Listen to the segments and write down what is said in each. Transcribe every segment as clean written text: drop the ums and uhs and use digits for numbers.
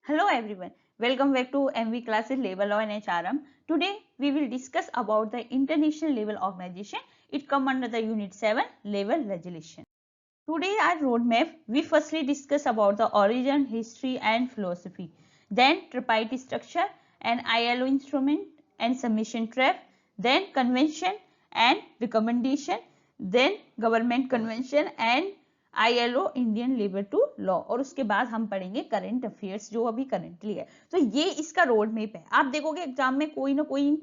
Hello everyone, welcome back to MV classes Labor Law and HRM. Today we will discuss about the International Labour Organization. It comes under the Unit 7 Labour Regulation. Today our roadmap, we firstly discuss about the origin, history and philosophy. Then tripartite structure and ILO instrument and submission trap. Then convention and recommendation. Then government convention and ILO Indian labour to law और उसके बाद हम पढ़ेंगे current affairs जो अभी currently है। तो ये इसका रोड मैप है। आप देखोगे एग्जाम में कोई ना कोई इन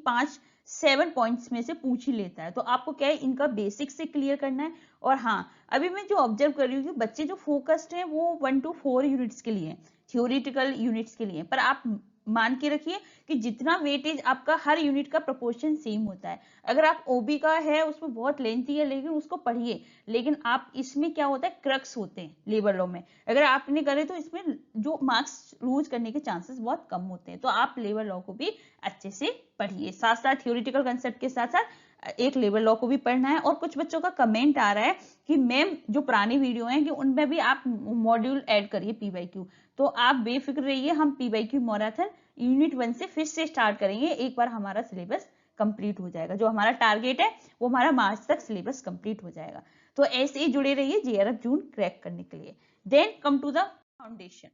7 पॉइंट्स में से पूछ ही लेता है, तो आपको क्या है इनका बेसिक से क्लियर करना है। और हाँ, अभी मैं जो ऑब्जर्व कर रही हूँ बच्चे जो फोकस्ड हैं वो 1 to 4 यूनिट्स के लिए, थियोरिटिकल यूनिट्स के लिए, पर आप मान के रखिए कि जितना वेटेज आपका हर यूनिट का प्रोपोर्शन सेम होता है। अगर आप ओबी का है उसमें बहुत लेंथी है लेकिन उसको पढ़िए, लेकिन आप इसमें क्या होता है क्रक्स होते हैं लेबर लॉ में, अगर आपने करे तो इसमें जो मार्क्स लूज करने के चांसेस बहुत कम होते हैं। तो आप लेबर लॉ को भी अच्छे से पढ़िए, साथ साथ थ्योरेटिकल कंसेप्ट के साथ साथ एक लेबर लॉ को भी पढ़ना है। और कुछ बच्चों का कमेंट आ रहा है कि मैम जो पुरानी वीडियो है कि उनमें भी आप मॉड्यूल ऐड करिए PYQ, तो आप बेफिक्र रहिए, हम PYQ मैराथन यूनिट 1 से फिर से स्टार्ट करेंगे। एक बार हमारा सिलेबस कंप्लीट हो जाएगा, जो हमारा टारगेट है वो हमारा मार्च तक सिलेबस कंप्लीट हो जाएगा। तो ऐसे ही जुड़े रहिए JRF जून क्रैक करने के लिए। Then come to the foundation.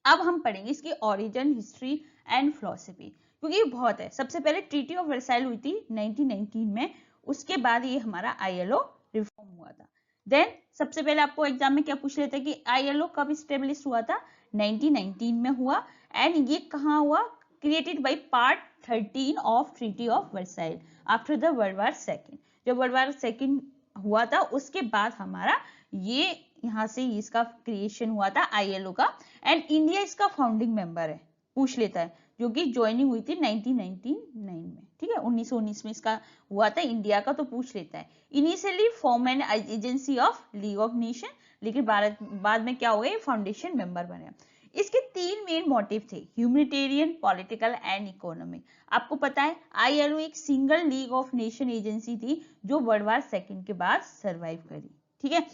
अब हम पढ़ेंगे इसकी ओरिजिन, हिस्ट्री एंड फिलोसफी, क्योंकि ये बहुत है। सबसे पहले ट्रीटी ऑफ वर्साइल हुई थी 1919 में, उसके बाद ये हमारा ILO रिफॉर्म हुआ था। देन सबसे पहले आपको एग्जाम में क्या पूछ लेते हैं कि ILO कब स्टेब्लिश हुआ था? 1919 में हुआ। एंड ये कहाँ हुआ? Created by part 13 of treaty of Versailles after the world war second. जब वर्ल्ड वार सेकेंड हुआ था उसके बाद हमारा ये यहाँ से इसका क्रिएशन हुआ था ILO का। एंड इंडिया इसका फाउंडिंग मेंबर है, पूछ लेता है, जो कि ज्वाइनिंग हुई थी 1999 में। ठीक है, 1919 में इसका हुआ था इंडिया का, तो पूछ लेता है। Initially form an agency of league of nation, लेकिन बाद में क्या हो गया, फाउंडेशन मेंबर बने। इसके 3 मेन मोटिव थे, ह्यूमैनिटेरियन, पॉलिटिकल एंड इकोनॉमिक। आपको पता है ILO एक single league of nation agency थी जो वर्ल्ड वार सेकेंड के बाद सर्वाइव करी। ठीक है,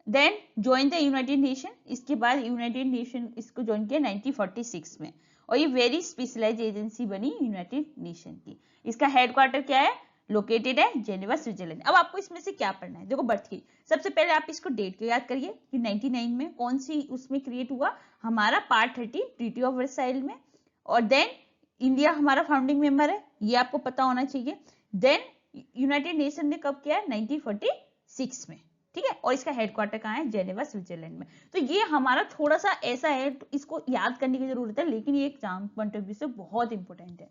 then join the United Nation, इसके बाद यूनाइटेड नेशन इसको ज्वाइन किया 1946 में, और ये वेरी स्पेशलाइज एजेंसी बनी यूनाइटेड नेशन की। इसका हेडक्वार्टर क्या है? लोकेटेड है जेनेवा, स्विट्जरलैंड। अब आपको इसमें से क्या पढ़ना है? देखो बर्थ की सबसे पहले आप इसको डेट को याद करिए कि 99 में कौन सी उसमें क्रिएट हुआ, हमारा पार्ट 13 ट्रीटी ऑफ वर्साइल में। और देन इंडिया हमारा फाउंडिंग मेंबर है, ये आपको पता होना चाहिए। देन यूनाइटेड नेशन ने कब किया? 1946 में। ठीक है, और इसका हेडक्वार्टर कहाँ है? जेनेवा, स्विट्जरलैंड में। तो ये हमारा थोड़ा सा ऐसा है, तो इसको याद करने की जरूरत है, लेकिन ये एग्जाम पॉइंट ऑफ व्यू से बहुत इंपॉर्टेंट है।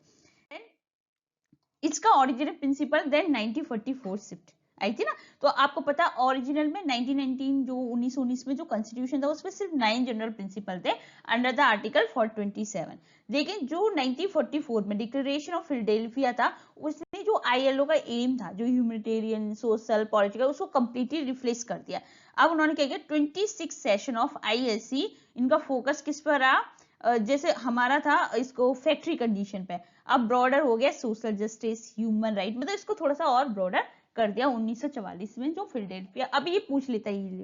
इसका ओरिजिनल प्रिंसिपल देन 1944 शिफ्ट आई थी ना, तो आपको पता ओरिजिनल में 1919 जो 1919 में जो कॉन्स्टिट्यूशन था उसमें सिर्फ 9 जनरल प्रिंसिपल थे अंडर द आर्टिकल 427। लेकिन जो 1944 में डिक्लेरेशन ऑफ फिलाडेल्फिया था, उसने जो ILO का एम था, जो ह्यूमैनिटेरियन, सोशल, पॉलिटिकल, उसको कंप्लीटली रिप्लेस कर दिया। अब उन्होंने क्या किया, 26 सेशन ऑफ ILC, इनका फोकस किस पर रहा? जैसे हमारा था इसको फैक्ट्री कंडीशन पे, अब ब्रॉडर हो गया सोशल जस्टिस, ह्यूमन राइट, मतलब इसको थोड़ा सा और ब्रॉडर कर दिया 1944 में जो फिलाडेल्फिया। अब ये पूछ लेता है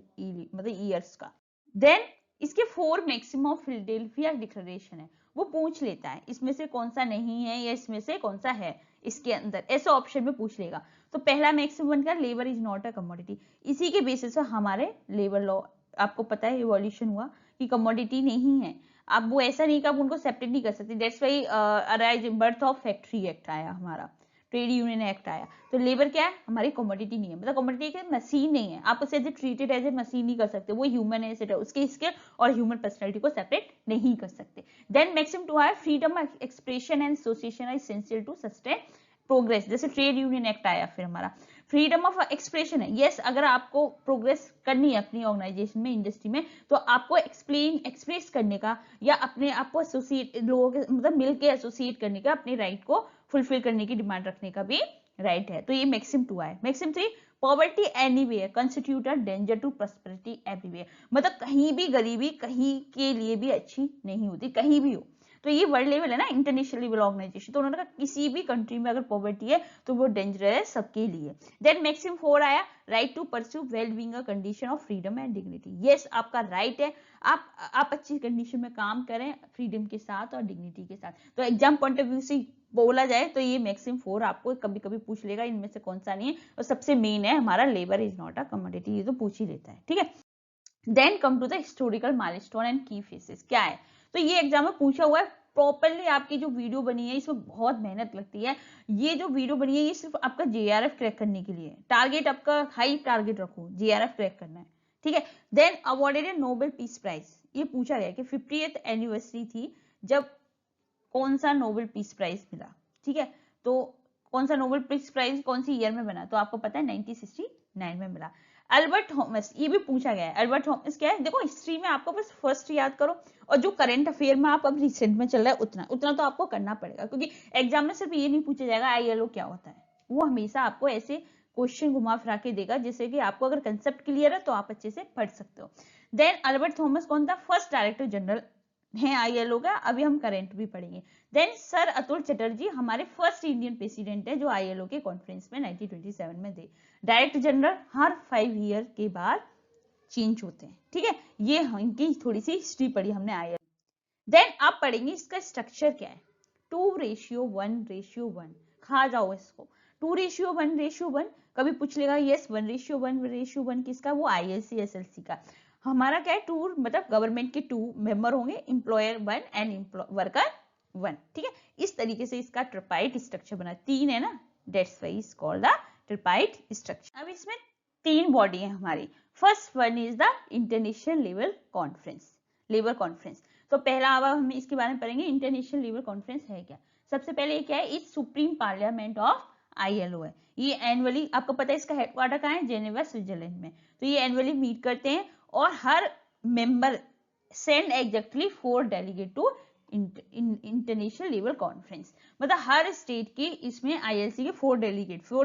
मतलब ईयर्स का। देन इसके 4 मैक्सिमम ऑफ फिलाडेल्फिया डिक्लेरेशन है, वो पूछ लेता है इसमें से कौन सा नहीं है या इसमें से कौन सा है इसके अंदर, ऐसे ऑप्शन में पूछ लेगा। तो पहला मैक्सिमम का labour is not a commodity, इसी के बेसिस पे हमारे लेबर लॉ आपको पता है इवोल्यूशन हुआ कि कमोडिटी नहीं है। अब वो ऐसा नहीं कि आप उनको सेपरेट नहीं कर सकते, that's why arise birth of factory act आया, हमारा ट्रेड यूनियन एक्ट आया। तो लेबर क्या है? हमारी कमोडिटी नहीं है, मतलब कमोडिटी एक मशीन नहीं है, आप उसे as a treated as a machine नहीं कर सकते, वो ह्यूमन एसेट है, उसके स्किल और ह्यूमन पर्सनैलिटी को सेपरेट नहीं कर सकते। देन मैक्सिमम 2 है freedom of expression and association are essential to sustain progress, जैसे ट्रेड यूनियन एक्ट आया। फिर हमारा फ्रीडम ऑफ एक्सप्रेशन है, यस अगर आपको प्रोग्रेस करनी है अपनी ऑर्गेनाइजेशन में, इंडस्ट्री में, तो आपको एक्सप्रेस करने का या अपने आप को एसोसिएट लोगों के मतलब मिलके एसोसिएट करने का, अपने राइट को फुलफिल करने की डिमांड रखने का भी राइट है। तो ये मैक्सिम 2 है। Maxim 3 poverty anywhere constitute a danger to prosperity everywhere, मतलब कहीं भी गरीबी कहीं के लिए भी अच्छी नहीं होती, कहीं भी हो। तो ये वर्ल्ड लेवल है ना, इंटरनेशनल लेवल ऑर्गेनाइजेशन। तो उन्होंने कहा किसी भी कंट्री में अगर पॉवर्टी है तो वो डेंजरस है सबके लिए। देन मैक्सिमम 4 आया, right to pursue well being a condition of freedom and dignity. Yes, आपका राइट है, आप अच्छी कंडीशन में काम करें फ्रीडम के साथ और डिग्निटी के साथ। तो एग्जाम पॉइंट ऑफ व्यू से बोला जाए तो ये मैक्सिमम 4 आपको कभी कभी पूछ लेगा, इनमें से कौन सा नहीं है। और सबसे मेन है हमारा labour is not a commodity, ये तो पूछ ही लेता है, ठीक है। Then come to the historical milestone and की फेसेस, क्या है तो ये एग्जाम में पूछा हुआ है। प्रॉपरली आपकी जो वीडियो बनी है इसमें बहुत मेहनत लगती है। ये जो वीडियो बनी है ये सिर्फ आपका जेआरएफ क्रैक करने के लिए, टारगेट आपका हाई टारगेट रखो, जेआरएफ क्रैक करना है, ठीक है। देन अवॉर्डेड ए नोबेल पीस प्राइज, ये पूछा गया कि 50th एनिवर्सरी थी जब कौन सा नोबेल पीस प्राइज मिला, ठीक है। तो कौन सा नोबेल पीस प्राइज कौन सी ईयर में बना, तो आपको पता है 1969 में मिला। अल्बर्ट थॉमस, ये भी पूछा गया है। अल्बर्ट थॉमस क्या है, देखो हिस्ट्री में आपको बस फर्स्ट याद करो और जो करंट अफेयर में आप अब रिसेंट में चल रहा है उतना उतना तो आपको करना पड़ेगा, क्योंकि एग्जाम में सिर्फ ये नहीं पूछा जाएगा आईएलओ क्या होता है, वो हमेशा आपको ऐसे क्वेश्चन घुमा फिरा के देगा जिससे कि आपको अगर कंसेप्ट क्लियर है तो आप अच्छे से पढ़ सकते हो। देन अल्बर्ट थॉमस कौन था, फर्स्ट डायरेक्टर जनरल है आईएलओ का, अभी हम करंट भी पढ़ेंगे। देन सर अतुल चटर्जी हमारे फर्स्ट इंडियन प्रेसिडेंट है जो आईएलओ के कॉन्फ्रेंस में 1927 में थे। डायरेक्टर जनरल हर 5 ईयर के बाद चेंज होते हैं, ठीक है। ये इनकी थोड़ी सी हिस्ट्री पढ़ी हमने आईएलओ। देन आप पढ़ेंगे इसका स्ट्रक्चर क्या है, 2:1:1, खा जाओ इसको। 2:1:1 कभी पूछ लेगा, यस 1:1:1 किसका, वो ILC/SLC का। हमारा क्या है, टू मतलब गवर्नमेंट के 2 मेंबर होंगे, एम्प्लॉयर 1 एंड वर्कर 1, ठीक है। इस तरीके से इसका ट्रिपाइट स्ट्रक्चर बना, 3 है ना, that's why is called the tripartite structure. अब इसमें 3 बॉडी है हमारी। First one is the international level conference, labour conference. तो पहला अब हम इसके बारे में पढ़ेंगे, इंटरनेशनल लेबर कॉन्फ्रेंस है क्या। सबसे पहले ये क्या है, इस सुप्रीम पार्लियामेंट ऑफ आईएलओ है। ये एनुअली, आपको पता है इसका हेडक्वार्टर कहाँ है, जेनेवा स्विट्जरलैंड में। तो ये एनुअली मीट करते हैं और हर member send exactly 4 delegate to international labour conference. मतलब हर स्टेट के इसमें आईएलसी के 4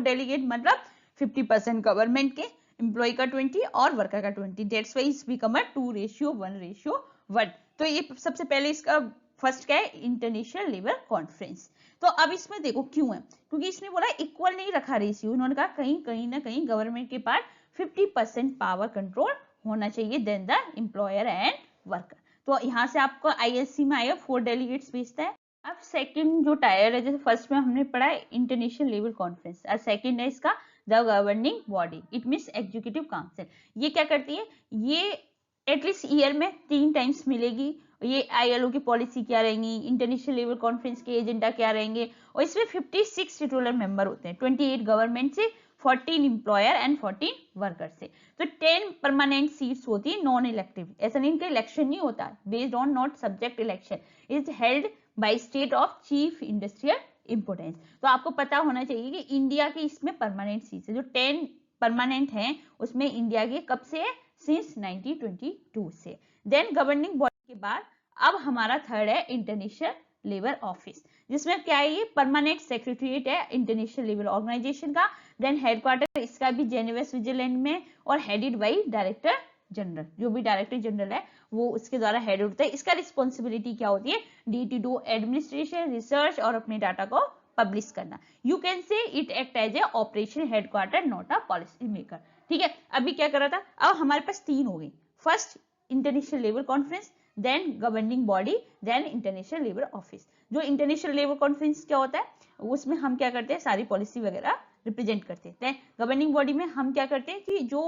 डेलीगेट मतलब 50% गवर्नमेंट के, एम्प्लॉय का 20 और वर्कर का 20, that's why it's become a 2:1:1। तो ये सबसे पहले इसका फर्स्ट क्या है, इंटरनेशनल लेबर कॉन्फ्रेंस। तो अब इसमें देखो क्यों है, क्योंकि इसमें बोला इक्वल नहीं रखा रेशियो, उन्होंने कहा कहीं ना कहीं गवर्नमेंट के पास 50% पावर कंट्रोल होना चाहिए then the employer and worker. तो यहाँ से आपको आईएलसी में आएगा 4 डेलीगेट्स भेजता है। अब सेकंड जो टायर है, जैसे फर्स्ट में हमने पढ़ा है इंटरनेशनल लेबर कॉन्फ्रेंस, और सेकंड है इसका the governing body, it means executive council. ये क्या करती है, ये एटलीस्ट ईयर में 3 टाइम्स मिलेगी। ये आईएलओ की पॉलिसी क्या रहेंगी, इंटरनेशनल लेबर कॉन्फ्रेंस के एजेंडा क्या रहेंगे, और इसमें 56 टिटुलर मेंबर होते हैं, 28 गवर्नमेंट से, 14 एम्प्लॉयर एंड 14 वर्कर से। तो 10 परमानेंट सीट्स होती है नॉन इलेक्टिव, ऐसा नहीं कि इलेक्शन नहीं होता, based on not subject election, is held by state of chief industrial importance. तो आपको पता होना चाहिए कि इंडिया की इसमें परमानेंट सीट्स है, जो 10 परमानेंट हैं उसमें इंडिया के कब से है, सिंस 1922 से। देन गवर्निंग बॉडी के बाद अब हमारा थर्ड है इंटरनेशनल लेबर ऑफिस, जिसमें क्या है, ये परमानेंट सेक्रेटरीट है इंटरनेशनल लेबर ऑर्गेनाइजेशन का। देन हेडक्वार्टर इसका भी जेनेवा स्विट्जरलैंड में, और हेडेड बाई डायरेक्टर जनरल, जो भी डायरेक्टर जनरल है वो उसके द्वारा हेड होता है। इसका रिस्पॉन्सिबिलिटी क्या होती है, डी टू एडमिनिस्ट्रेशन, रिसर्च और अपने डाटा को पब्लिश करना। You can say it act as a operation headquarter, not a policy maker, ठीक है। अभी क्या कर रहा था, अब हमारे पास 3 हो गई, first international labour conference, then governing body, then international labour office. जो इंटरनेशनल लेबर कॉन्फ्रेंस क्या होता है, उसमें हम क्या करते हैं, सारी पॉलिसी वगैरह रिप्रेजेंट करते हैं। गवर्निंग बॉडी में हम क्या करते हैं कि जो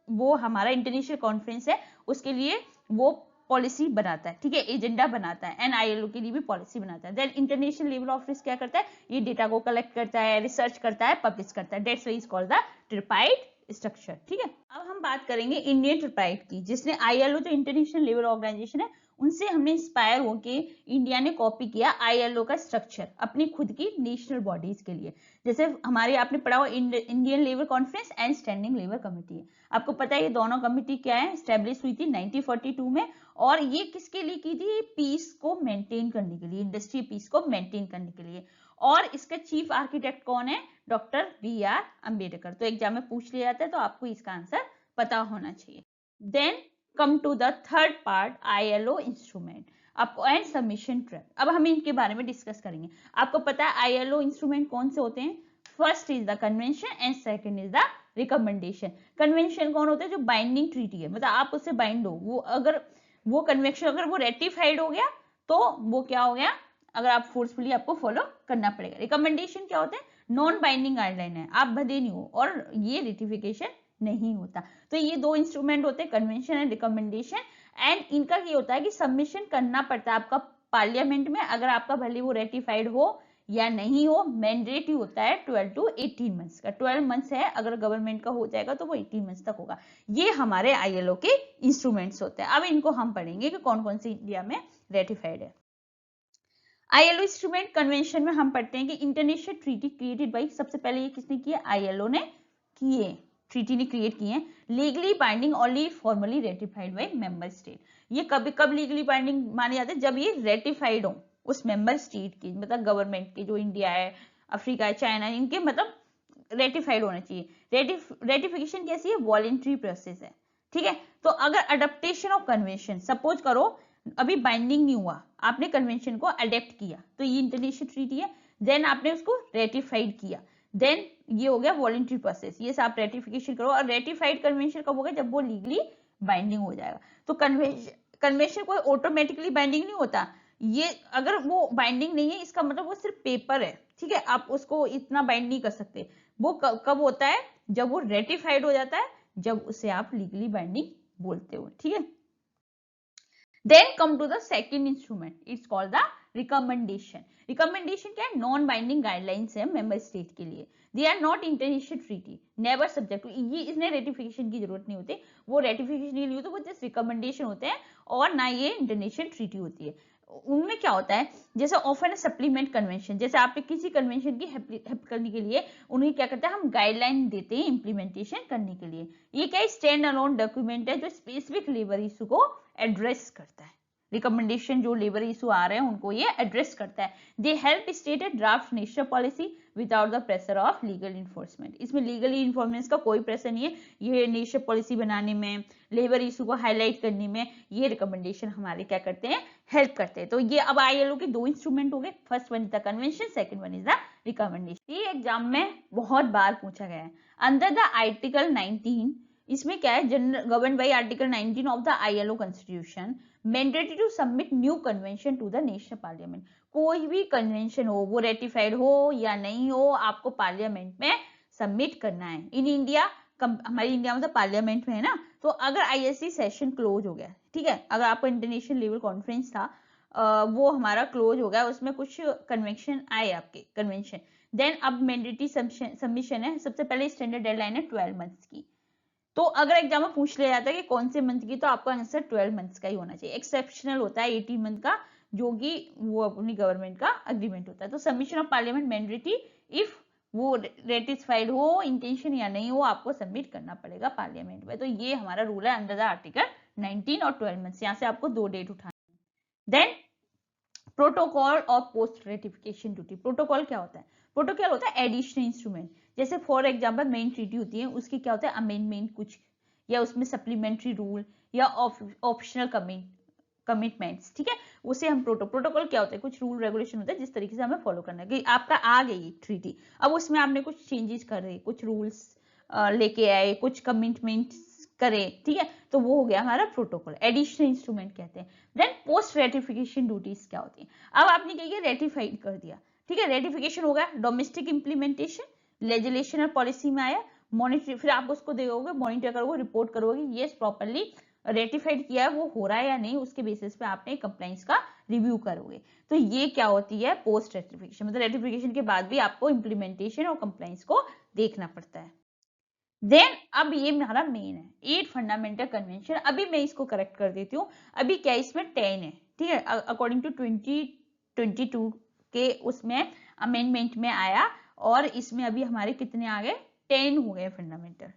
वो हमारा इंटरनेशनल कॉन्फ्रेंस है उसके लिए वो पॉलिसी बनाता है, ठीक है, एजेंडा बनाता है, एंड आईएलओ के लिए भी पॉलिसी बनाता है। देन इंटरनेशनल लेबर ऑफिस क्या करता है, ये डेटा को कलेक्ट करता है, रिसर्च करता है, पब्लिश करता है, that's why is called the tripartite structure, ठीक है। अब हम बात करेंगे इंडियन ट्रिपाइट की, जिसने आईएलओ जो इंटरनेशनल लेबर ऑर्गेनाइजेशन है उनसे हमने इंस्पायर होके इंडिया ने कॉपी किया आईएलओ का स्ट्रक्चर अपनी खुद की नेशनल बॉडीज के लिए। जैसे हमारे आपने पढ़ा हुआ Indian labour conference and standing labour committee है, आपको पता है ये दोनों कमेटी क्या है, स्टैब्लिश हुई थी 1942 में, और ये किसके लिए की थी, पीस को मेंटेन करने के लिए, इंडस्ट्री पीस को मेंटेन करने के लिए। और इसका चीफ आर्किटेक्ट कौन है, डॉक्टर BR अम्बेडकर। तो एग्जाम में पूछ लिया जाता है तो आपको इसका आंसर पता होना चाहिए। Then come to the third part, ILO instrument. आपको एंड सबमिशन ट्रैप। अब हम इनके बारे में डिस्कस करेंगे। आपको पता है आईएलओ इंस्ट्रूमेंट कौन से होते हैं? First is the convention and second is the recommendation. Convention कौन होता है? जो बाइंडिंग ट्रीटी है, मतलब आप उससे बाइंड हो, वो अगर वो कन्वेंशन अगर वो रेटिफाइड हो गया तो वो क्या हो गया, अगर आप फोर्सफुली आपको फॉलो करना पड़ेगा। रिकमेंडेशन क्या होते हैं? नॉन बाइंडिंग गाइडलाइन है, आप भले नहीं हो और ये रेटिफिकेशन नहीं होता। तो ये दो इंस्ट्रूमेंट होते हैं, कन्वेंशन एंड रिकमेंडेशन। एंड इनका ये होता है कि सबमिशन करना पड़ता है आपका पार्लियामेंट में, अगर आपका भले वो रेटिफाइड हो या नहीं हो। मैंडेटरी होता है 12 to 18 मंथ्स का। 12 मंथ्स है, अगर गवर्नमेंट का हो जाएगा तो वो 18 मंथ्स तक होगा। ये हमारे आईएलओ के इंस्ट्रूमेंट्स होते हैं। अब इनको हम पढ़ेंगे कि कौन कौन से इंडिया में रेटिफाइड है। आईएलओ इंस्ट्रूमेंट कन्वेंशन में हम पढ़ते हैं कि इंटरनेशनल ट्रीटी क्रिएटेड बाई, सबसे पहले ये किसने किया? आईएलओ ने किए, ट्रीटी ने क्रिएट किए हैं। Legally binding only formally ratified by member state. ये कब लीगली बाइंडिंग माने जाते हैं? जब ये रेटिफाइड हो उस मेंबर स्टेट की, मतलब गवर्नमेंट के, जो इंडिया है, अफ्रीका है, चाइना, इनके मतलब रेटिफाइड होना चाहिए। रेटिफिकेशन कैसी है? वॉलेंट्री प्रोसेस है, ठीक है। तो अगर अडेप्टेशन ऑफ कन्वेंशन, सपोज करो अभी बाइंडिंग नहीं हुआ, आपने कन्वेंशन को अडेप्ट किया, तो ये इंटरनेशनल ट्रीटी है, देन आपने उसको रेटिफाइड किया, देन ये हो गया वॉलेंट्री प्रोसेस, ये सब रेटिफिकेशन करो। और रेटिफाइड कन्वेंशन कब होगा? जब वो लीगली बाइंडिंग हो जाएगा। तो कन्वेंशन कोई ऑटोमेटिकली बाइंडिंग नहीं होता। ये अगर वो बाइंडिंग नहीं है, इसका मतलब वो सिर्फ पेपर है, ठीक है, आप उसको इतना बाइंड नहीं कर सकते। वो कब होता है? जब वो रेटिफाइड हो जाता है, जब उसे आप लीगली बाइंडिंग बोलते हो, ठीक है। Then come to the second instrument. It's called the recommendation. Recommendation क्या है? नॉन बाइंडिंग गाइडलाइंस है मेंबर स्टेट के लिए। They are not international treaty, never subject to, ये इसमें रेटिफिकेशन की जरूरत नहीं होती, वो रेटिफिकेशन नहीं होती, वो जस्ट रिकमेंडेशन होते हैं, और ना ये इंटरनेशनल ट्रीटी होती है। उनमें क्या होता है? जैसे ऑफन सप्लीमेंट कन्वेंशन, जैसे आपने किसी कन्वेंशन की हेल्प करने के लिए उन्हें क्या करते हैं? हम गाइडलाइन देते हैं इम्प्लीमेंटेशन करने के लिए। ये क्या स्टैंड अलोन डॉक्यूमेंट है जो स्पेसिफिक लेबर इशू को एड्रेस करता है। रिकमेंडेशन जो लेबर इशू आ रहे हैं उनको ये एड्रेस करता है। They help state A draft national policy without the pressure of legal enforcement. इसमें लीगली इन्फोर्समेंट का कोई प्रेशर नहीं है। ये नेशनल पॉलिसी बनाने में, लेबर इशू को हाईलाइट करने में ये रिकमेंडेशन हमारे क्या करते हैं? हेल्प करते हैं। तो ये अब आईएलओ के दो इंस्ट्रूमेंट हो गए, first one is the convention, second one is the recommendation. ये एग्जाम में बहुत बार पूछा गया है। अंडर द आर्टिकल 19, इसमें क्या है? General govern by article 19 of the ILO constitution, mandatory to submit new convention to the national parliament. कोई भी कन्वेंशन हो, वो रेटिफाइड हो या नहीं हो, आपको पार्लियामेंट में सबमिट करना है। इन इंडिया, हमारी इंडिया में तो पार्लियामेंट में है ना, तो अगर आईएससी सेशन क्लोज हो गया, ठीक है, अगर आपको इंटरनेशनल लेवल कॉन्फ्रेंस था, वो हमारा क्लोज हो गया, उसमें कुछ कन्वेंशन आए आपके कन्वेंशन, देन अब मैंडेटरी सबमिशन है। सबसे पहले स्टैंडर्ड डेडलाइन है 12 मंथ्स की। तो अगर एग्जाम में पूछ लिया जाता है कि कौन से मंथ की, तो आपका आंसर 12 मंथ्स का ही होना चाहिए। एक्सेप्शनल होता है 18 मंथ का, जो कि वो अपनी गवर्नमेंट का अग्रीमेंट होता है। तो submission of parliament mandatory, if वो रेटिफाइड हो इंटेंशन या नहीं हो, आपको सबमिट करना पड़ेगा पार्लियामेंट में। तो ये हमारा रूल है अंडर द आर्टिकल 19 और 12 मंथ्स। यहाँ से आपको दो डेट उठाना। Then protocol of post ratification duty. Protocol क्या होता है? प्रोटोकॉल होता है एडिशनल इंस्ट्रूमेंट। जैसे फॉर एग्जांपल मेन ट्रीटी होती है, उसकी क्या होता है? अमेंडमेंट कुछ, या उसमें सप्लीमेंट्री रूल या ऑप्शनल कमिटमेंट्स, ठीक है, उसे हम प्रोटोकॉल क्या होता है? कुछ रूल रेगुलेशन होता है जिस तरीके से हमें फॉलो करना है। कि आपका आ गई ट्रीटी, अब उसमें आपने कुछ चेंजेस कर रहे, कुछ रूल्स लेके आए, कुछ कमिटमेंट्स करे, ठीक है, तो वो हो गया हमारा प्रोटोकॉल। एडिशनल इंस्ट्रूमेंट कहते हैं। देन पोस्ट रेटिफिकेशन ड्यूटीज क्या होती है? अब आपने क्या किया? रेटिफाइड कर दिया, ठीक है, रेटिफिकेशन हो गया, डोमेस्टिक इंप्लीमेंटेशन, लेजिस्लेशन और पॉलिसी में आया, मॉनिटर, फिर आप उसको देखोगे, मॉनिटर करोगे, रिपोर्ट करोगे, ये प्रॉपरली रेटिफाइड किया है, वो हो रहा है या नहीं, उसके बेसिस पे आपने कंप्लाइंस का रिव्यू करोगे। तो ये क्या होती है? Post ratification. मतलब रेटिफिकेशन के बाद भी आपको इंप्लीमेंटेशन और कंप्लाइंस को देखना पड़ता है। देन अब ये हमारा मेन है 8 फंडामेंटल कन्वेंशन। अभी मैं इसको करेक्ट कर देती हूँ। अभी क्या इसमें 10 है, ठीक है, अकॉर्डिंग टू 2022 के उसमें अमेंडमेंट में आया, और इसमें अभी हमारे कितने आ गए? 10 हो गए फंडामेंटल।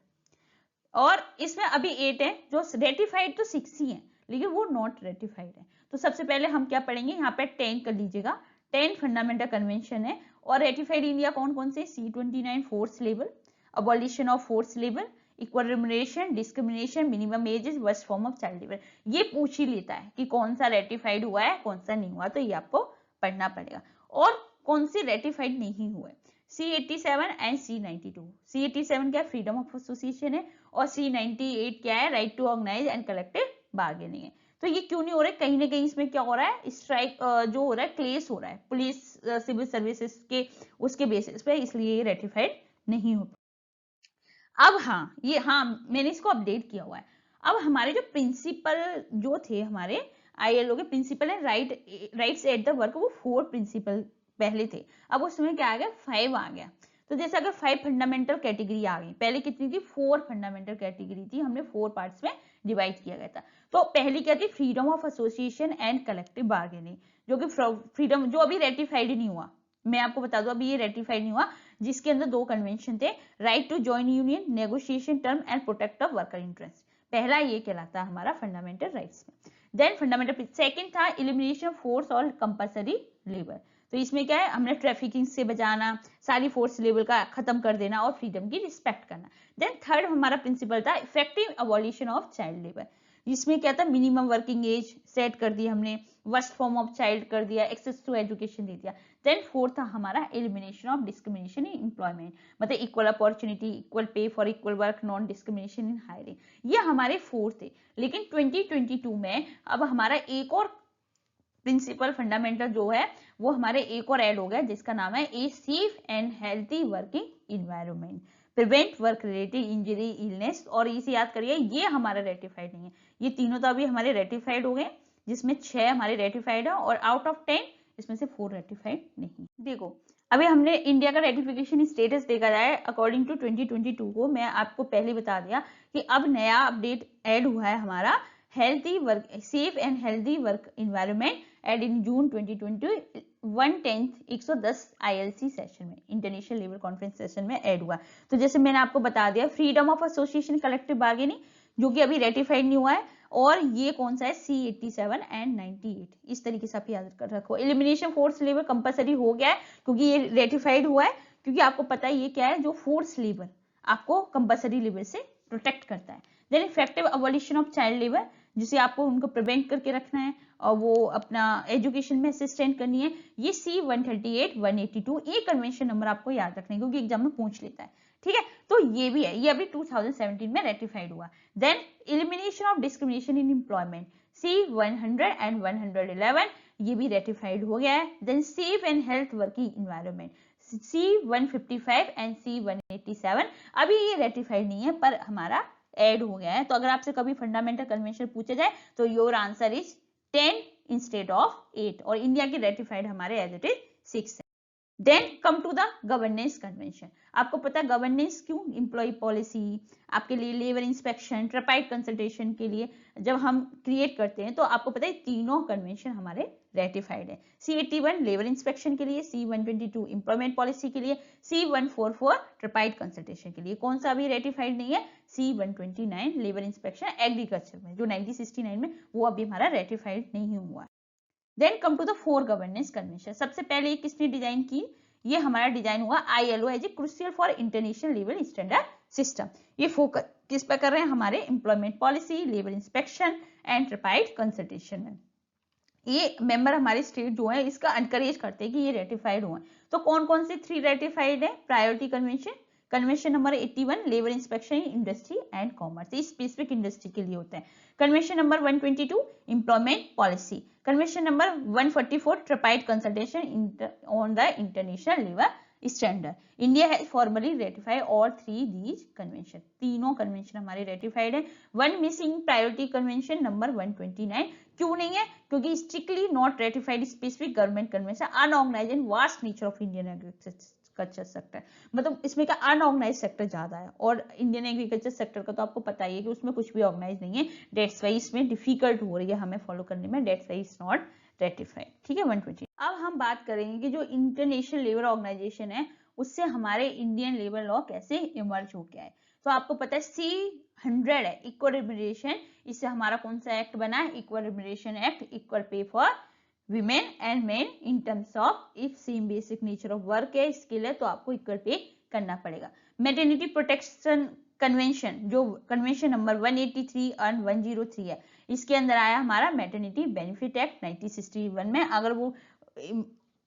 और इसमें अभी 8 है, जो रेटिफाइड तो 6 ही है, लेकिन वो नॉट रेटिफाइड है। तो सबसे पहले हम क्या पढ़ेंगे? यहाँ पे 10 कर लीजिएगा। 10 फंडामेंटल कन्वेंशन है, और रेटिफाइड इंडिया कौन कौन से? C29 force level, abolition of forced labor, equal remuneration, discrimination, minimum ages, worst form of child labour. ये पूछ ही लेता है कि कौन सा रेटिफाइड हुआ है, कौन सा नहीं हुआ, तो ये आपको पढ़ना पड़ेगा। और कौन सी रेटिफाइड नहीं हुआ है, C87 एंड C92। C87 क्या, फ्रीडम ऑफ एसोसिएशन है, और C98 क्या है, right to organise and collective bargaining है। तो ये क्यों नहीं हो रहा है, कहीं ना कहीं इसमें क्या हो रहा है, स्ट्राइक जो हो रहा है, क्लेश हो रहा है पुलिस सिविल सर्विसेज के उसके बेसिस पे, इसलिए ये रेटिफाइड नहीं हो। अब मैंने इसको अपडेट किया हुआ है। अब हमारे जो प्रिंसिपल जो थे हमारे ILO के प्रिंसिपल है, राइट्स एट द वर्क, वो 4 प्रिंसिपल पहले थे, अब उसमें क्या आ गया, 5 आ गया। तो जैसे अगर 5 फंडामेंटल कैटेगरी आ गई, पहले कितनी थी, 4 फंडामेंटल कैटेगरी थी, हमने 4 पार्ट्स में डिवाइड किया गया था। तो पहली क्या थी, freedom of association and collective bargaining, जो कि फ्रीडम जो अभी रेटिफाइड नहीं हुआ, मैं आपको बता दूं अभी ये रेटिफाइड नहीं हुआ, जिसके अंदर 2 कन्वेंशन थे, right to join union, negotiation term and protect of worker interest. पहला ये कहलाता है हमारा फंडामेंटल राइट्स में। देन फंडामेंटल सेकंड था एलिमिनेशन फोर्स और कंपल्सरी लेबर। तो इसमें क्या है, हमने ट्रैफिकिंग से बचाना, सारी फोर्स लेबर का खत्म कर देना और फ्रीडम की रिस्पेक्ट करना। देन थर्ड हमारा प्रिंसिपल था effective abolition of child labour, जिसमें क्या था, मिनिमम वर्किंग एज सेट कर दी हमने, वर्स्ट फॉर्म ऑफ चाइल्ड कर दिया, एक्सेस टू एजुकेशन दे दिया। देन फोर्थ था हमारा elimination of discrimination in employment, मतलब equal opportunity, equal pay for equal work, non discrimination in hiring. ये हमारे 4 थे। लेकिन 2022 में अब हमारा एक और प्रिंसिपल फंडामेंटल जो है वो हमारे एक और ऐड हो गया, जिसका नाम है a safe and healthy working environment, prevent work related injury, illness. और इसे याद करिए, ये हमारा रेटिफाइड नहीं है। ये तीनों तो अभी हमारे रेटिफाइड हो गए, जिसमें 6 हमारे रेटिफाइड है और आउट ऑफ 10 इसमें से 4 रेटिफाइड नहीं। देखो अभी हमने इंडिया का रेटिफिकेशन स्टेटस देखा जाए अकॉर्डिंग टू 2022 को, मैं आपको पहले बता दिया कि अब नया अपडेट ऐड हुआ है हमारा, healthy work, safe and healthy work environment, add in June 2020 110 ILC session में, इंटरनेशनल लेबर कॉन्फ्रेंस सेशन में ऐड हुआ। तो जैसे मैंने आपको बता दिया, freedom of association collective bargaining जो कि अभी रेटिफाइड नहीं हुआ है, और ये कौन सा है, C87 एंड 98। इस तरीके से आप याद कर रखो। एलिमिनेशन फोर्स लेबर कंपलसरी हो गया है क्योंकि ये रेटिफाइड हुआ है, क्योंकि आपको पता है ये क्या है, जो फोर्स लेबर आपको कंपलसरी लेबर से प्रोटेक्ट करता है। Then effective abolition of child labour, जिसे आपको उनको प्रिवेंट करके रखना है और वो अपना एजुकेशन में असिस्टेंट करनी है, ये C138 182, ये कन्वेंशन नंबर आपको याद रखना है क्योंकि एग्जाम में पूछ लेता है। ठीक है, तो ये भी है, ये अभी 2017 में रेटिफाइड हुआ। Then elimination of discrimination in employment, C100 and 111, ये भी रेटिफाइड हो गया है। Then safe and health working environment, C155 and C187, अभी ये रेटिफाइड नहीं है पर हमारा ऐड हो गया है। तो अगर आपसे कभी फंडामेंटल कन्वेंशन पूछा जाए तो your answer is 10 instead of 8, और इंडिया की रेटिफाइड हमारे एज इट इज 6 है। Then come to the governance convention. आपको पता है गवर्नेंस क्यों, एम्प्लॉय पॉलिसी, आपके लिए लेबर इंस्पेक्शन, ट्राइपाइड कंसल्टेशन के लिए जब हम क्रिएट करते हैं तो आपको पता है तीनों कन्वेंशन हमारे रेटिफाइड है। C81 लेबर इंस्पेक्शन के लिए, C122 एम्प्लॉयमेंट पॉलिसी के लिए, C144 ट्राइपाइड कंसल्टेशन के लिए। कौन सा अभी रेटिफाइड नहीं है, C129 लेबर इंस्पेक्शन एग्रीकल्चर में, जो 1969 में, वो अभी हमारा रेटिफाइड नहीं हुआ है। Then come to the 4 governance convention. सबसे पहले किसने डिजाइन की, ये हमारा डिजाइन हुआ ILO as a crucial for international labour standard system. ये फोकस किस पर कर रहे हैं, हमारे employment policy, labour inspection and tripartite consultation में। ये मेंबर हमारे स्टेट जो है इसका एनकरेज करते हैं कि ये रेटिफाइड हुए। तो कौन कौन से 3 रेटिफाइड है, priority convention, convention number 81 labour inspection in industry and commerce, ये स्पेसिफिक इंडस्ट्री के लिए होते हैं। Convention number 122 employment policy, convention number 144 tripartite consultation on the international labour standard. India has formally ratified all 3 these convention, तीनों convention हमारे ratified है। One missing priority convention number 129, क्यों नहीं है, क्योंकि strictly not ratified specific government convention unorganised and vast nature of Indian agriculture sector, मतलब इसमें का अनऑर्गेनाइज सेक्टर ज्यादा है, और इंडियन एग्रीकल्चर सेक्टर का तो आपको पता ही है कि उसमें कुछ भी ऑर्गेनाइज नहीं है, डेट्स वाई इसमें डिफिकल्ट हो रही है हमें फॉलो करने में, that's why is not ratified. ठीक है, 120। अब हम बात करेंगे कि जो इंटरनेशनल लेबर ऑर्गेनाइजेशन है उससे हमारे इंडियन लेबर लॉ कैसे इमर्ज हो गया है। तो आपको पता है C100 है इक्वल रिम्यूनरेशन, इससे हमारा कौन सा एक्ट बना है, equal remuneration act, equal pay for women and main in terms of if same basic nature of work है, स्किल है, तो आपको इक्वल पे करना पड़ेगा। मैटरनिटी प्रोटेक्शन कन्वेंशन, जो कन्वेंशन नंबर 183 और 103 है, इसके अंदर आया हमारा मैटरनिटी बेनिफिट एक्ट 1961 में। अगर वो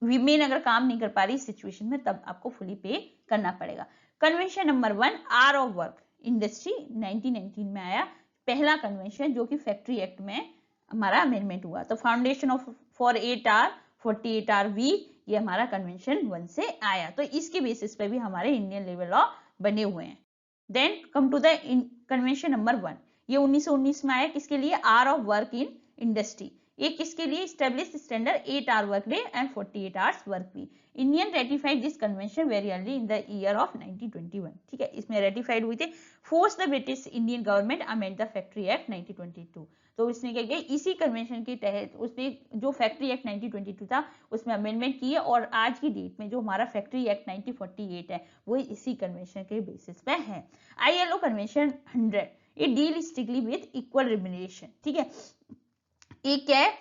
वीमेन अगर काम नहीं कर पा रही सिचुएशन में, तब आपको फुली पे करना पड़ेगा। Convention number 1 our of work industry 1919 में आया, पहला कन्वेंशन जो कि फैक्ट्री एक्ट में हमारा अमेंडमेंट हुआ। तो foundation of for 8 hour 48 hour week, ये हमारा कन्वेंशन 1 से आया। तो इसके बेसिस पे भी हमारे इंडियन लेवल लॉ बने हुए हैं। Then come to the convention number 1, ये 1919 में आया, किसके लिए? Hour of work in industry. ये किसके लिए? Establish standard 8 hour work day and 48 hours work week. Indian ratified this convention very early in the year of 1921। ठीक है, इसमें रेटिफाइड हुई थी। Force the British Indian government amend the factory act 1922। तो उसने क्या किया, इसी कन्वेंशन के तहत उसने जो फैक्ट्री एक्ट 1922 था उसमें अमेंडमेंट की है, और आज की डेट में जो हमारा फैक्ट्री एक्ट 1948 है वो इसी कन्वेंशन के बेसिस पे है। ILO convention 100, it deal strictly with equal remuneration. ठीक है, एक क्या है,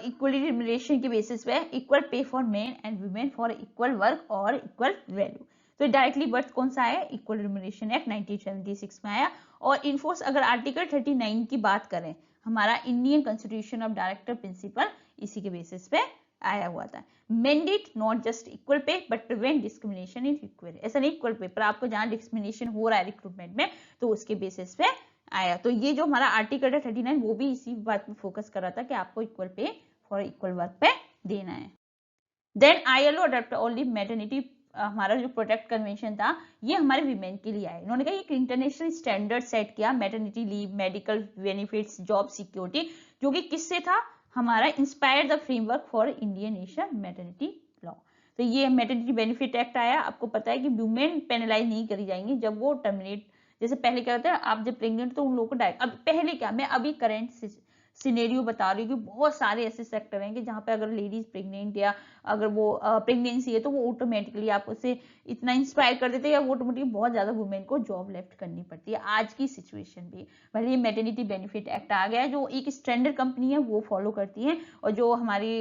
इक्वली रिम्यूनरेशन के बेसिस पे equal pay for main and women for equal work और इक्वल वैल्यू। तो डायरेक्टली बर्थ कौन सा है? इक्वल रिम्यूनरेशन एक्ट 1976 में आया। और इनफोर्स अगर आर्टिकल 39 की बात करें, हमारा Indian constitution of director principal इसी के बेसिस पे आया हुआ था। Mandate not just equal pay but prevent discrimination in equal. ऐसा नहीं इक्वल पे, पर आपको जहां डिस्क्रिमिनेशन हो रहा है रिक्रूटमेंट में, तो उसके बेसिस पे आया। तो ये जो हमारा आर्टिकल है 39 वो भी इसी बात पे फोकस कर रहा था कि आपको equal pay for equal work pay देना है। Then ILO adopt only maternity, हमारा जो प्रोटेक्ट कन्वेंशन था ये हमारे वीमेन के लिए आया। इन्होंने कहा एक इंटरनेशनल स्टैंडर्ड सेट किया, maternity leave, medical benefits, job security, जो कि किससे था? हमारा inspire the framework for Indian nation maternity law. तो ये मैटरनिटी बेनिफिट एक्ट आया। आपको पता है कि वुमेन पेनलाइज नहीं करी जाएंगी जब वो टर्मिनेट, जैसे पहले क्या होता है, आप जब प्रेग्नेंट तो उन लोगों को डायरेक्ट, अब पहले क्या, मैं अभी करंट सिनेरियो बता रही हूँ कि बहुत सारे ऐसे सेक्टर हैं कि जहाँ पे अगर लेडीज प्रेग्नेंट या अगर वो प्रेगनेंसी है तो वो ऑटोमेटिकली आप उसे इतना इंस्पायर कर देते हैं, या वो ऑटोमेटिकली बहुत ज्यादा वुमेन को जॉब लेफ्ट करनी पड़ती है आज की सिचुएशन भी। भले ये मैटरनिटी बेनिफिट एक्ट आ गया है, जो एक स्टैंडर्ड कंपनी है वो फॉलो करती है, और जो हमारी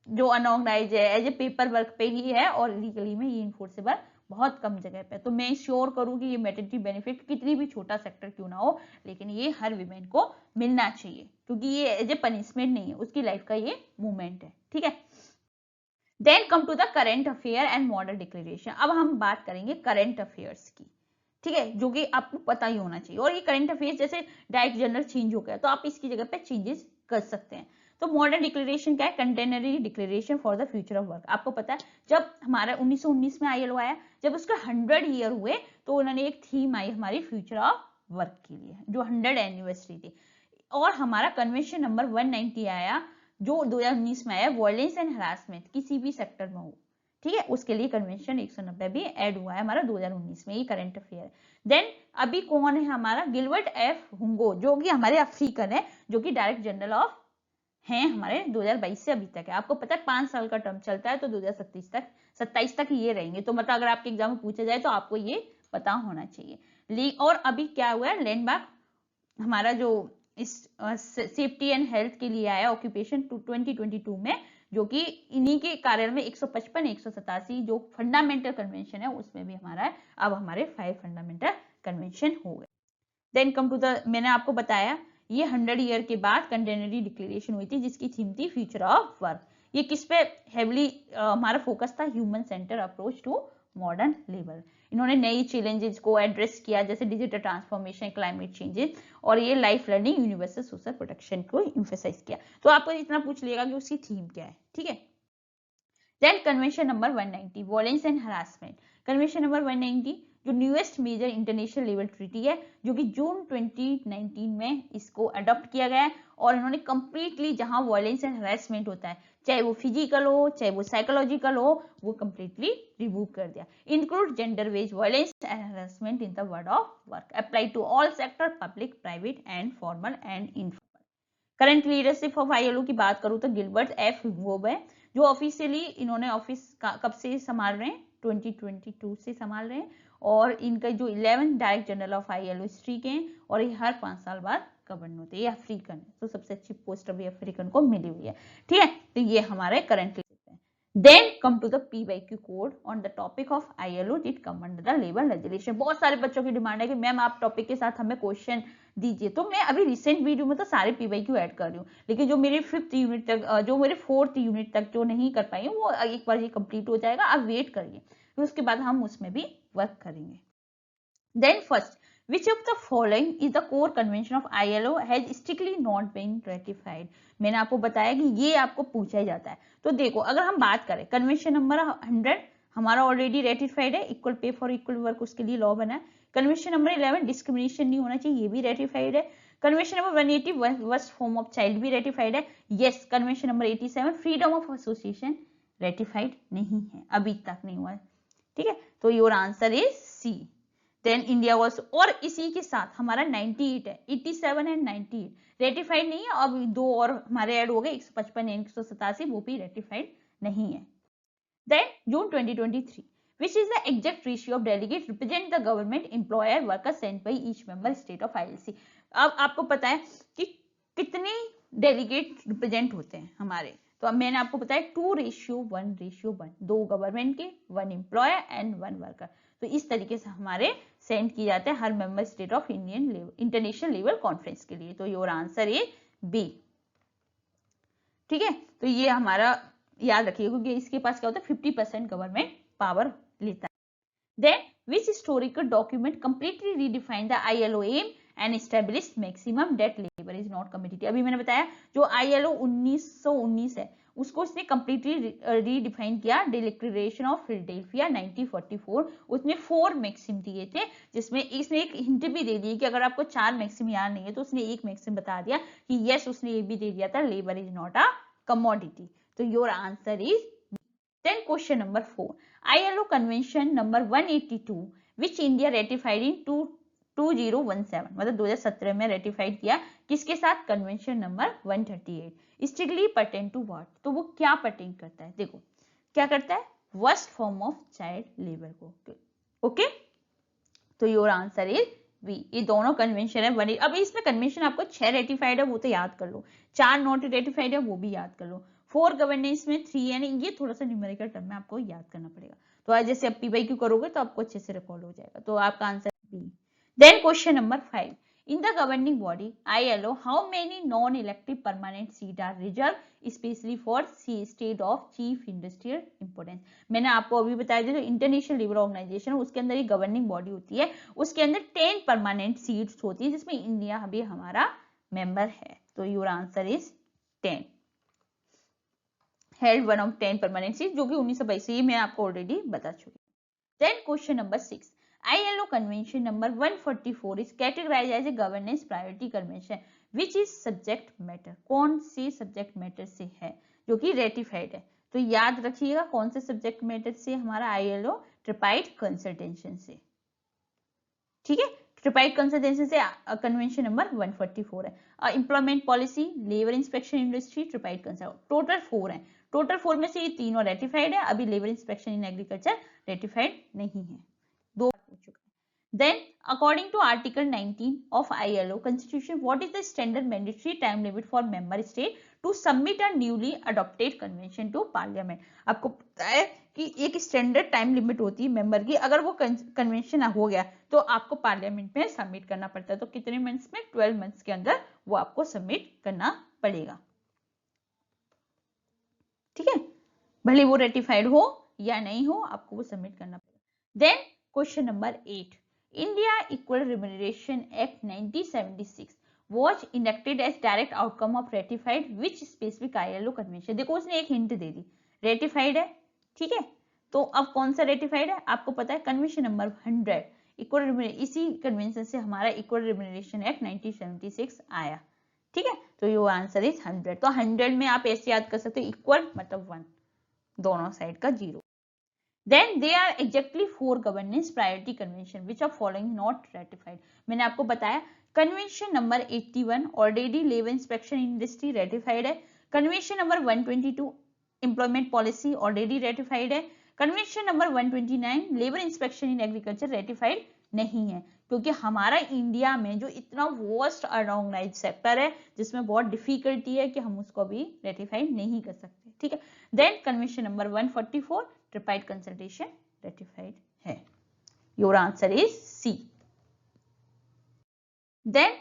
जो अनऑर्गेनाइज है एज ए पेपर वर्क पे ही है, और लीगली में ये इन्फोर्सेबल बहुत कम जगह पे। तो मैं श्योर करूँ कि ये मैटरनिटी बेनिफिट कितनी भी छोटा सेक्टर क्यों ना हो, लेकिन ये हर वीमेन को मिलना चाहिए, क्योंकि ये एज ए पनिशमेंट नहीं है, उसकी लाइफ का ये मूवमेंट है। ठीक है, then come to the current affair and model declaration. अब हम बात करेंगे करंट अफेयर्स की। ठीक है, जो कि आपको पता ही होना चाहिए। और ये करंट अफेयर्स जैसे डायरेक्ट जनरल चेंज हो गया तो आप इसकी जगह पे चेंजेस कर सकते हैं। तो मॉडर्न डिक्लेरेशन क्या है? Centenary declaration for the future of work. आपको पता है जब हमारा 1919 में ILO आया, जब उसके 100 ईयर हुए तो उन्होंने एक थीम आई हमारी फ्यूचर ऑफ वर्क के लिए, जो 100 एनिवर्सरी थी। और हमारा कन्वेंशन नंबर 190 आया जो 2019 में आया, वायलेंस एंड हरासमेंट किसी भी सेक्टर में हो, ठीक है, उसके लिए कन्वेंशन 190 भी ऐड हुआ है हमारा 2019 में। ये करंट अफेयर। देन अभी कौन है हमारा? गिलबर्ट एफ हुंगो, जो कि हमारे अफ्रीकन है, जो कि डायरेक्टर जनरल ऑफ हैं हमारे 2022 से अभी तक है। आपको पता है 5 साल का टर्म चलता है, तो 2027 तक ये रहेंगे। तो मतलब अगर आपके एग्जाम में पूछा जाए तो आपको ये पता होना चाहिए। और अभी क्या हुआ है? लैंडमार्क हमारा जो इस सेफ्टी एंड हेल्थ के लिए आया ऑक्यूपेशन 2022 में, जो कि इन्हीं के कार्य में 155 187 जो फंडामेंटल कन्वेंशन है उसमें भी हमारा है। अब हमारे 5 फंडामेंटल कन्वेंशन हो गए। देन कम टू द, मैंने आपको बताया ये 100 ईयर के बाद कंटेनरी डिक्लेरेशन हुई थी, जिसकी थीम थी फ्यूचर ऑफ वर्क। ये किस पे हेवली हमारा फोकस था? Human centre approach to modern labour. इन्होंने नई चैलेंजेस को एड्रेस किया, जैसे डिजिटल ट्रांसफॉर्मेशन, क्लाइमेट चेंजेस, और ये life learning, universal social protection को इम्फेसाइज किया। तो आपको इतना पूछ लिएगा कि उसकी थीम क्या है। ठीक है, then convention number 190 violence and harassment. Convention number 190 जो newest major international level treaty है, जो कि जून 2019 में इसको अडॉप्ट किया गया है। और इन्होंने कंप्लीटली जहां वायलेंस एंड हरासमेंट होता है, चाहे वो फिजिकल हो चाहे वो साइकोलॉजिकल हो, वो कंप्लीटली रिमूव कर दिया। Include gender based violence and harassment in the world of work, apply to all sector, public, private and formal and informal. Current leadership of ILO की बात करूं तो गिलबर्ट एफ हुंगो है, जो ऑफिशियली इन्होंने ऑफिस कब से संभाल रहे हैं? 2022 से संभाल रहे हैं। और इनका जो 11 direct general of ILO history के हैं, और ये हर 5 साल बाद गवर्न होते हैं। ये अफ्रीकन है, तो सबसे अच्छी पोस्ट अभी अफ्रीकन को मिली हुई है। ठीक है, तो ये हमारे करंट लीडरशिप है। Then come to the PYQ code on the topic of ILO did come under the labor regulation. बहुत सारे बच्चों की डिमांड है कि मैम आप टॉपिक के साथ हमें क्वेश्चन दीजिए, तो मैं अभी रिसेंट वीडियो में तो सारे PYQ ऐड कर रही हूँ, लेकिन जो मेरे 5th यूनिट तक, जो मेरे 4th यूनिट तक जो नहीं कर पाई वो एक बार ये कंप्लीट हो जाएगा, आप वेट करिए, फिर उसके बाद हम उसमें भी वर्क करेंगे. Then first, which of the following is the core convention of ILO has strictly not been ratified? मैंने आपको बताया कि ये आपको पूछा ही जाता है. तो देखो, अगर हम बात करें कन्वेंशन नंबर 100 हमारा ऑलरेडी रेटिफाइड है, equal pay for equal work उसके लिए लॉ बना है. कन्वेंशन नंबर 11 डिस्क्रिमिनेशन नहीं होना चाहिए, ये भी रेटिफाइड है. Convention number 180 worst form of child भी रेटिफाइड है. Yes. Convention number 87 freedom of association ratified नहीं है, अभी तक नहीं हुआ है. ठीक है, तो your answer is C. Then India was, और इसी के साथ हमारा 98 है, 87 एंड 98 रेटिफाइड नहीं है. अब दो और हमारे ऐड हो गए, 155 एंड 187, वो भी रेटिफाइड नहीं है. Then June 2023, which is the exact ratio of delegates represent the government, employer, worker sent by each member state of ILC. अब आपको पता है कि कितने डेलीगेट रिप्रेजेंट होते हैं हमारे, तो अब मैंने आपको बताया 2:1:1, 2 गवर्नमेंट के, 1 एम्प्लॉयर एंड 1 वर्कर. तो इस तरीके से हमारे सेंड किए जाते हैं हर member state of international level conference के लिए. तो योर आंसर इज बी. ठीक है, तो ये हमारा याद रखिए, क्योंकि इसके पास क्या होता है 50% गवर्नमेंट पावर लेता है. Then which historical document completely redefine the ILO aim and establish maximum that labour is not competitive. अभी मैंने बताया जो ILO 1919 है उसको इसने कंप्लीटली रीडिफाइन किया. डिक्लेरेशन ऑफ फिलाडेल्फिया 1944, उसमें 4 मैक्सिम दिए थे, जिसमें इसने एक हिंट भी दे दी कि अगर आपको 4 मैक्सिम याद नहीं है तो उसने एक मैक्सिम बता दिया कि यस, उसने ये भी दे दिया था labour is not a commodity. तो your answer is. Then question number 4, ILO convention number 182 which India ratified in 2017, मतलब 2017 में रेटिफाइड किया, किसके साथ? Convention number 138. Strictly pertain to what, तो वो क्या पर्टेन करता है? देखो क्या करता है, worst form of child labour को. ओके, तो योर आंसर इज बी. ये दोनों कन्वेंशन है. अब इसमें कन्वेंशन आपको 6 रेटिफाइड है वो तो याद कर लो, 4 नॉट रेटिफाइड है वो भी याद कर लो, 4 गवर्नेंस में 3 है, ये थोड़ा सा न्यूमेरिकल टर्म में आपको याद करना पड़ेगा. तो आज जैसे आप PYQ करोगे तो आपको अच्छे से रिकॉल हो जाएगा. तो आपका answer B. Then question number 5. In the governing body ILO, how many non-elective permanent seats are reserved, especially for state of chief industrial importance? मैंने आपको अभी बताया था जो इंटरनेशनल लेबर ऑर्गेनाइजेशन है उसके अंदर एक गवर्निंग बॉडी होती है, उसके अंदर 10 परमानेंट सीट्स होती है, जिसमें इंडिया अभी हमारा मेंबर है. तो your answer is 10. Held one of 10 permanent seat, जो कि 1922 से मैं आपको ऑलरेडी बता चुकी. Then question number 6. ILO Convention number 144 is categorized as a governance priority convention which is subject matter. कौन से सब्जेक्ट मैटर से है जो कि रेटिफाइड है? तो याद रखिएगा कौन से सब्जेक्ट मैटर से हमारा ILO ट्रिपाइड कंसल्टेशन से. ठीक है, ट्रिपाइड कंसल्टेशन से कन्वेंशन नंबर 144 है. Employment policy, labour inspection industry, tripartite consult, total 4 है. टोटल 4 में से ये तीनों रेटिफाइड है. अभी labour inspection in agriculture ratified नहीं है, 2 हो चुका है. Then, according to Article 19 of ILO Constitution, what is the standard mandatory time limit for member state to submit a newly adopted convention to Parliament? आपको पता है कि एक स्टैंडर्ड टाइम लिमिट होती है मेंबर की, अगर वो कन्वेंशन हो गया तो आपको पार्लियामेंट में सबमिट करना पड़ता है. तो कितने मंथ्स में? 12 मंथ्स के अंदर वो आपको सबमिट करना पड़ेगा. ठीक है, भले वो रेटिफाइड हो या नहीं हो, आपको वो सबमिट करना पड़ेगा. Then question number 8. India Equal Remuneration Act 1976 was enacted as direct outcome of ratified which specific ILO convention? देखो उसने एक हिंट दे दी, रेटिफाइड है. ठीक है, तो अब कौन सा रेटिफाइड है आपको पता है, कन्वेंशन नंबर 100. इक्वल, इसी कन्वेंशन से हमारा इक्वल रिम्यूनरेशन एक्ट 1976 आया. ठीक है, तो योर आंसर इज 100. तो 100 में आप ऐसे याद कर सकते हो, इक्वल मतलब 1, दोनों साइड का 0. Then there are exactly 4 governance priority convention which are following not ratified. मैंने आपको बताया convention number 81 already labour inspection industry ratified है. Convention number 122 employment policy already ratified है. Convention number 129 labour inspection in agriculture ratified नहीं है. क्योंकि हमारा India में जो इतना वर्स्ट अनऑर्गेनाइज सेक्टर है जिसमें बहुत डिफिकल्टी है कि हम उसको भी रेटिफाई नहीं कर सकते, ठीक है। Then convention number 144 tripartite consultation ratified है। Your answer is C. Then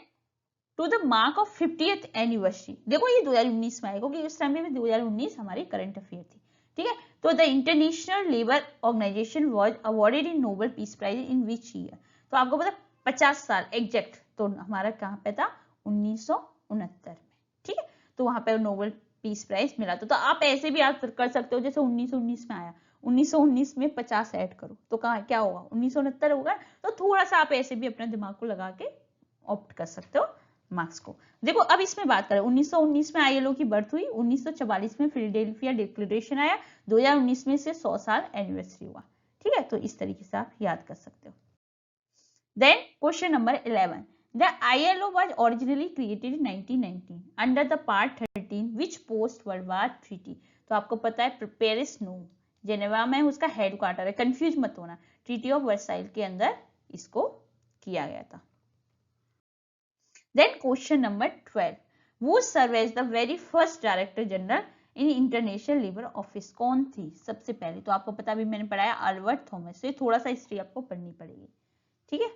to the mark of 50th anniversary, देखो ये 2019 में आएगा क्योंकि उस टाइम में 2019 हमारी करंट अफेयर थी, ठीक है। तो the international labour organisation was awarded in Nobel peace prize in which year, तो आपको पता 50 साल एग्जैक्ट, तो हमारा कहाँ पे था 1969 में, ठीक है। तो वहां पे नोबेल पीस प्राइज मिला था। तो आप ऐसे भी याद कर सकते हो जैसे 1919 में आया, 1919 में 50 ऐड करो तो कहाँ क्या होगा 1969 होगा। तो थोड़ा सा आप ऐसे भी अपने दिमाग को लगा के ऑप्ट कर सकते हो मार्क्स को। देखो अब इसमें बात करें 1919 में आईएलओ की बर्थ हुई, 1944 में फिलाडेल्फिया डिक्लेरेशन आया, 2019 में से 100 साल एनिवर्सरी हुआ, ठीक है। तो इस तरीके से आप याद कर सकते हो। Then question number 11, the ILO was originally created in 1919 under the part 13 which post world war treaty, तो आपको पता है पेरिस नो जेनेवा में उसका हेडक्वार्टर है, कंफ्यूज मत होना, ट्रीटी ऑफ वर्साइल के अंदर इसको किया गया था। Then question number 12, who served as the very first director general in international labour office, कौन थी सबसे पहले, तो आपको पता अभी मैंने पढ़ाया अल्बर्ट थॉमस, से थोड़ा सा हिस्ट्री आपको पढ़नी पड़ेगी, ठीक है।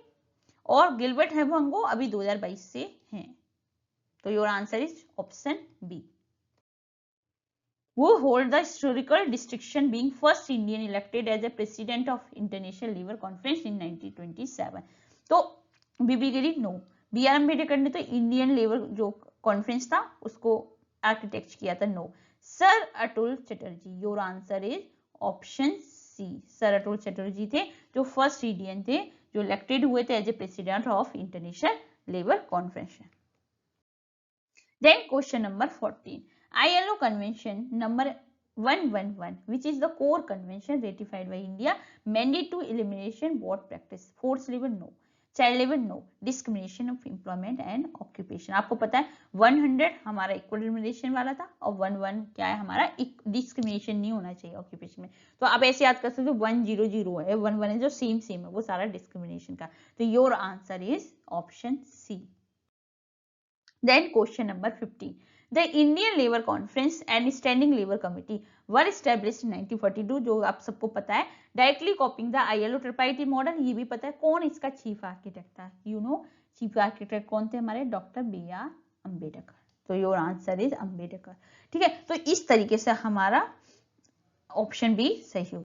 और गिलबर्ट हेवंगो अभी 2022 से हैं, तो your answer is option B. Who hold the historical distinction being first Indian elected as a president of International Labour Conference in 1927, तो बीबी गिरी नो, बी आर अम्बेडकर ने तो इंडियन लेबर जो कॉन्फ्रेंस था उसको आर्किटेक्ट किया था, no. Sir Atul Chatterjee, your answer is option C, sir Atul Chatterjee थे जो फर्स्ट इंडियन थे जो इलेक्टेड हुए थे as a president of international labour conference. Then question number 14, ILO convention number 111 which is the core convention ratified by India mandate to elimination what practice, forced labor no, child labor no, discrimination of employment and occupation, आपको पता है 100 हमारा equal remuneration वाला था और 11 क्या है हमारा डिस्क्रिमिनेशन नहीं होना चाहिए ऑक्यूपेशन में, तो आप ऐसे याद कर सकते हो 100 है 11 है जो सेम है वो सारा डिस्क्रिमिनेशन का, तो your answer is option C. Then question number 15, The Indian Labour Conference and Standing Labour Committee were established in 1942, जो आप सबको पता है, directly copying the ILO tripartite model, ये भी पता है। कौन इसका चीफ आर्किटेक्ट था, यू नो चीफ आर्किटेक्ट कौन थे हमारे, डॉक्टर BR अम्बेडकर, तो योर आंसर इज अम्बेडकर, ठीक है। तो इस तरीके से हमारा ऑप्शन बी सही होगा।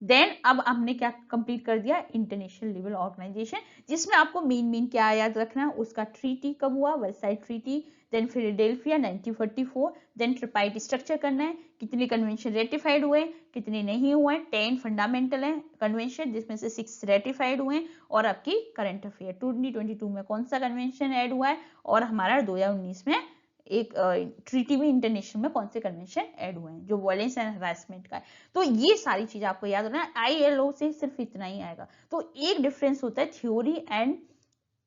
देन अब हमने क्या कंप्लीट कर दिया, इंटरनेशनल लेबर ऑर्गेनाइजेशन, जिसमें आपको मेन क्या याद रखना है, उसका ट्रीटी कब हुआ, Versailles treaty, then Philadelphia 1944, then tripartite structure करना है, कितने कन्वेंशन रेटिफाइड हुए कितने नहीं हुए, 10 फंडामेंटल है कन्वेंशन जिसमें से 6 रेटिफाइड हुए, और आपकी करंट अफेयर 2022 में कौन सा कन्वेंशन ऐड हुआ है, और हमारा 2019 में एक ट्रीटी में इंटरनेशनल में कौन से कन्वेंशन ऐड हुए हैं जो वायलेंस एंड हरासमेंट का है। तो ये सारी चीज आपको याद रखना है, ILO से सिर्फ इतना ही आएगा। तो एक डिफरेंस होता है थ्योरी एंड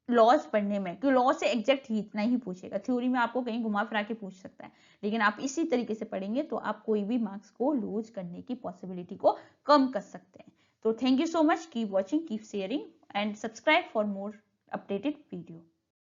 लॉज पढ़ने में, क्योंकि लॉ से एग्जैक्ट ही इतना ही पूछेगा, थ्योरी में आपको कहीं घुमा फिरा के पूछ सकता है, लेकिन आप इसी तरीके से पढ़ेंगे तो आप कोई भी मार्क्स को लूज करने की पॉसिबिलिटी को कम कर सकते हैं। तो thank you so much, keep watching, keep sharing and subscribe for more updated video.